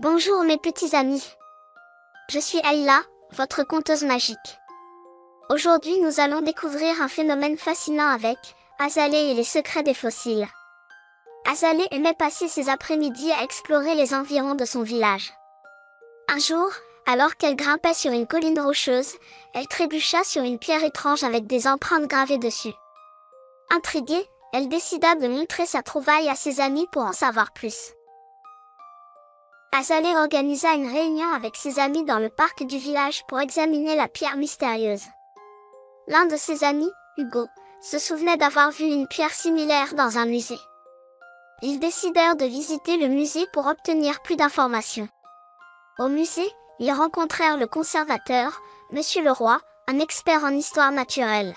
Bonjour mes petits amis. Je suis Ayla, votre conteuse magique. Aujourd'hui nous allons découvrir un phénomène fascinant avec Azalée et les secrets des fossiles. Azalée aimait passer ses après-midi à explorer les environs de son village. Un jour, alors qu'elle grimpait sur une colline rocheuse, elle trébucha sur une pierre étrange avec des empreintes gravées dessus. Intriguée, elle décida de montrer sa trouvaille à ses amis pour en savoir plus. Azalée organisa une réunion avec ses amis dans le parc du village pour examiner la pierre mystérieuse. L'un de ses amis, Hugo, se souvenait d'avoir vu une pierre similaire dans un musée. Ils décidèrent de visiter le musée pour obtenir plus d'informations. Au musée, ils rencontrèrent le conservateur, Monsieur Leroy, un expert en histoire naturelle.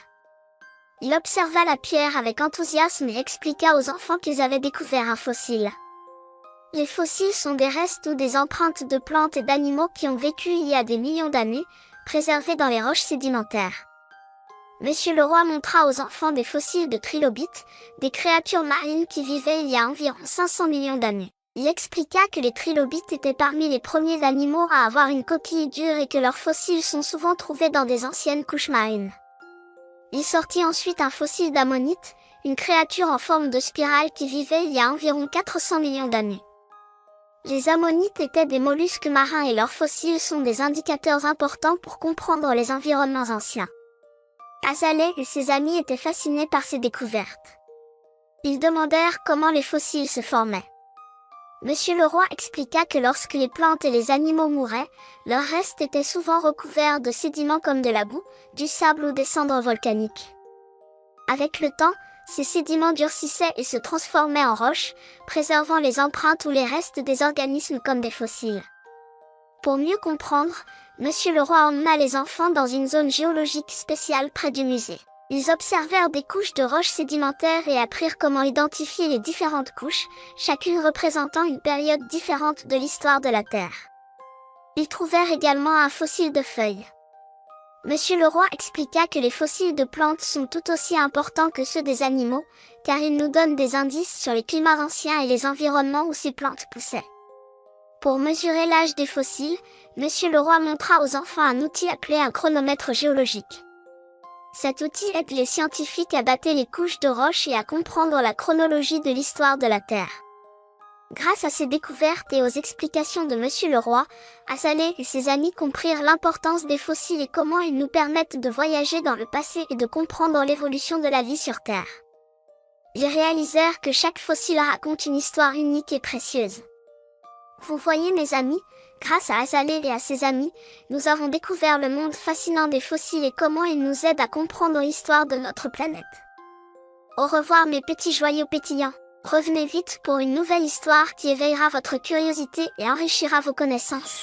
Il observa la pierre avec enthousiasme et expliqua aux enfants qu'ils avaient découvert un fossile. Les fossiles sont des restes ou des empreintes de plantes et d'animaux qui ont vécu il y a des millions d'années, préservés dans les roches sédimentaires. Monsieur Leroy montra aux enfants des fossiles de trilobites, des créatures marines qui vivaient il y a environ 500 millions d'années. Il expliqua que les trilobites étaient parmi les premiers animaux à avoir une coquille dure et que leurs fossiles sont souvent trouvés dans des anciennes couches marines. Il sortit ensuite un fossile d'ammonite, une créature en forme de spirale qui vivait il y a environ 400 millions d'années. Les ammonites étaient des mollusques marins et leurs fossiles sont des indicateurs importants pour comprendre les environnements anciens. Azalée et ses amis étaient fascinés par ces découvertes. Ils demandèrent comment les fossiles se formaient. Monsieur Leroy expliqua que lorsque les plantes et les animaux mouraient, leurs restes étaient souvent recouverts de sédiments comme de la boue, du sable ou des cendres volcaniques. Avec le temps, ces sédiments durcissaient et se transformaient en roches, préservant les empreintes ou les restes des organismes comme des fossiles. Pour mieux comprendre, Monsieur Leroy emmena les enfants dans une zone géologique spéciale près du musée. Ils observèrent des couches de roches sédimentaires et apprirent comment identifier les différentes couches, chacune représentant une période différente de l'histoire de la Terre. Ils trouvèrent également un fossile de feuilles. Monsieur Leroy expliqua que les fossiles de plantes sont tout aussi importants que ceux des animaux, car ils nous donnent des indices sur les climats anciens et les environnements où ces plantes poussaient. Pour mesurer l'âge des fossiles, Monsieur Leroy montra aux enfants un outil appelé un chronomètre géologique. Cet outil aide les scientifiques à dater les couches de roches et à comprendre la chronologie de l'histoire de la Terre. Grâce à ces découvertes et aux explications de Monsieur Leroy, Azalée et ses amis comprirent l'importance des fossiles et comment ils nous permettent de voyager dans le passé et de comprendre l'évolution de la vie sur Terre. Ils réalisèrent que chaque fossile raconte une histoire unique et précieuse. Vous voyez mes amis, grâce à Azalée et à ses amis, nous avons découvert le monde fascinant des fossiles et comment ils nous aident à comprendre l'histoire de notre planète. Au revoir mes petits joyaux pétillants. Revenez vite pour une nouvelle histoire qui éveillera votre curiosité et enrichira vos connaissances.